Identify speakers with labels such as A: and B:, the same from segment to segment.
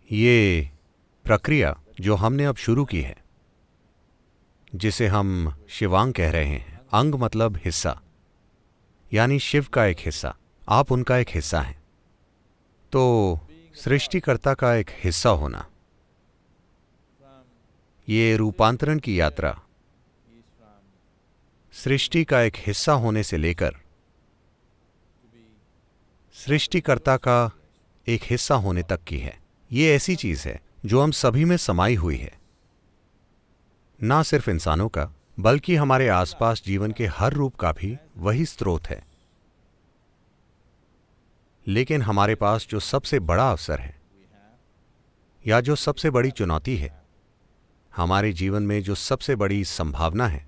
A: ये प्रक्रिया जो हमने अब शुरू की है, जिसे हम शिवांग कह रहे हैं, अंग मतलब हिस्सा, यानी शिव का एक हिस्सा, आप उनका एक हिस्सा हैं। तो सृष्टिकर्ता का एक हिस्सा होना, ये रूपांतरण की यात्रा सृष्टि का एक हिस्सा होने से लेकर सृष्टिकर्ता का एक हिस्सा होने तक की है। ये ऐसी चीज है जो हम सभी में समाई हुई है, ना सिर्फ इंसानों का बल्कि हमारे आसपास जीवन के हर रूप का भी वही स्रोत है। लेकिन हमारे पास जो सबसे बड़ा अवसर है या जो सबसे बड़ी चुनौती है, हमारे जीवन में जो सबसे बड़ी संभावना है,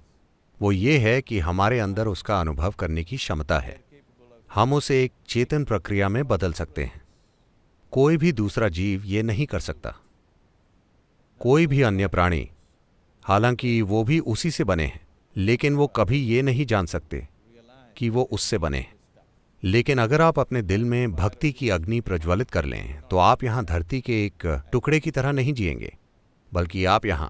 A: वो ये है कि हमारे अंदर उसका अनुभव करने की क्षमता है। हम उसे एक चेतन प्रक्रिया में बदल सकते हैं। कोई भी दूसरा जीव ये नहीं कर सकता। कोई भी अन्य प्राणी, हालांकि वो भी उसी से बने हैं, लेकिन वो कभी ये नहीं जान सकते कि वो उससे बने हैं। लेकिन अगर आप अपने दिल में भक्ति की अग्नि प्रज्वलित कर लें, तो आप यहां धरती के एक टुकड़े की तरह नहीं जिएंगे, बल्कि आप यहां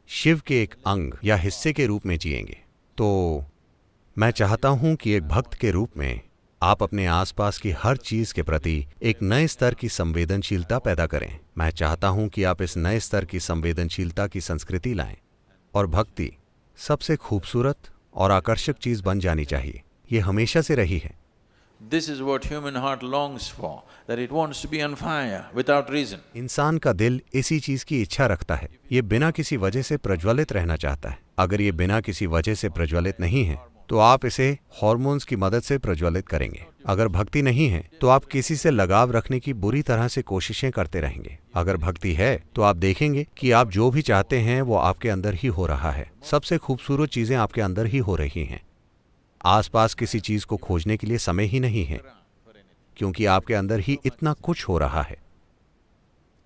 A: शिव के एक अंग या हिस्से के रूप में जिएंगे। तो मैं चाहता हूं कि एक भक्त के रूप में आप अपने आसपास की हर चीज के प्रति एक नए स्तर की संवेदनशीलता पैदा करें। मैं चाहता हूं कि आप इस नए स्तर की संवेदनशीलता की संस्कृति लाएं, और भक्ति सबसे खूबसूरत और आकर्षक चीज बन जानी चाहिए। ये हमेशा से रही है।
B: This is what human heart longs for, that it wants to be on fire without reason.
A: इंसान का दिल इसी चीज की इच्छा रखता है। ये बिना किसी वजह से प्रज्वलित रहना चाहता है। अगर ये बिना किसी वजह से प्रज्वलित नहीं है, तो आप इसे हार्मोन्स की मदद से प्रज्वलित करेंगे। अगर भक्ति नहीं है, तो आप किसी से लगाव रखने की बुरी तरह से कोशिशें करते रहेंगे। अगर भक्ति है, तो आप देखेंगे कि आप जो भी चाहते हैं वो आपके अंदर ही हो रहा है। सबसे खूबसूरत चीजें आपके अंदर ही हो रही हैं। आसपास किसी चीज को खोजने के लिए समय ही नहीं है, क्योंकि आपके अंदर ही इतना कुछ हो रहा है।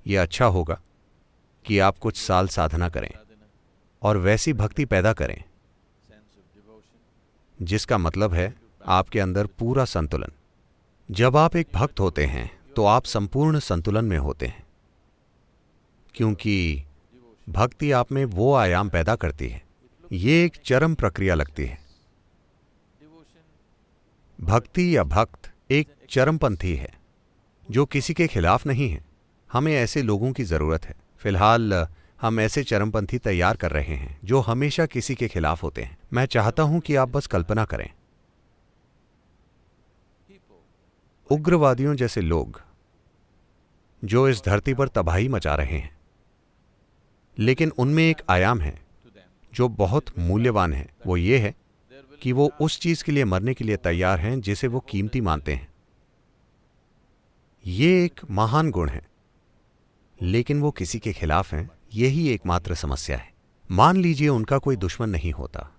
A: यह अच्छा होगा कि आप कुछ साल साधना करें और वैसी भक्ति पैदा करें जिसका मतलब है आपके अंदर पूरा संतुलन। जब आप एक भक्त होते हैं, तो आप संपूर्ण संतुलन में होते हैं, क्योंकि भक्ति आप में वो आयाम पैदा करती है। ये एक चरम प्रक्रिया लगती है। भक्ति या भक्त एक चरमपंथी है जो किसी के खिलाफ नहीं है। हमें ऐसे लोगों की जरूरत है। फिलहाल हम ऐसे चरमपंथी तैयार कर रहे हैं जो हमेशा किसी के खिलाफ होते हैं। मैं चाहता हूं कि आप बस कल्पना करें, उग्रवादियों जैसे लोग जो इस धरती पर तबाही मचा रहे हैं, लेकिन उनमें एक आयाम है जो बहुत मूल्यवान है। वो ये है कि वो उस चीज के लिए मरने के लिए तैयार हैं जिसे वो कीमती मानते हैं। ये एक महान गुण है, लेकिन वो किसी के खिलाफ हैं। यही एकमात्र समस्या है। मान लीजिए उनका कोई दुश्मन नहीं होता।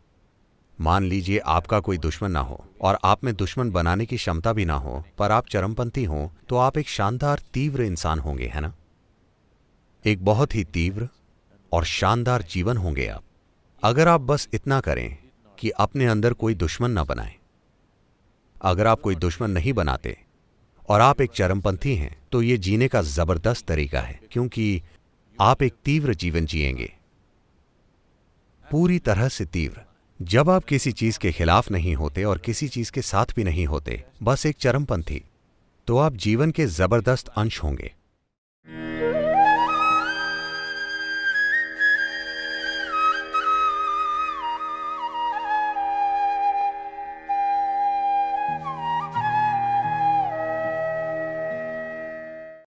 A: मान लीजिए आपका कोई दुश्मन ना हो और आप में दुश्मन बनाने की क्षमता भी ना हो, पर आप चरमपंथी हों, तो आप एक शानदार तीव्र इंसान होंगे, है ना? एक बहुत ही तीव्र और शानदार जीवन होंगे आप, अगर आप बस इतना करें कि अपने अंदर कोई दुश्मन ना बनाएं। अगर आप कोई दुश्मन नहीं बनाते और आप एक चरमपंथी हैं, तो ये जीने का जबरदस्त तरीका है, क्योंकि आप एक तीव्र जीवन जिएंगे, पूरी तरह से तीव्र। जब आप किसी चीज के खिलाफ नहीं होते और किसी चीज के साथ भी नहीं होते, बस एक चरमपंथी, तो आप जीवन के जबरदस्त अंश होंगे।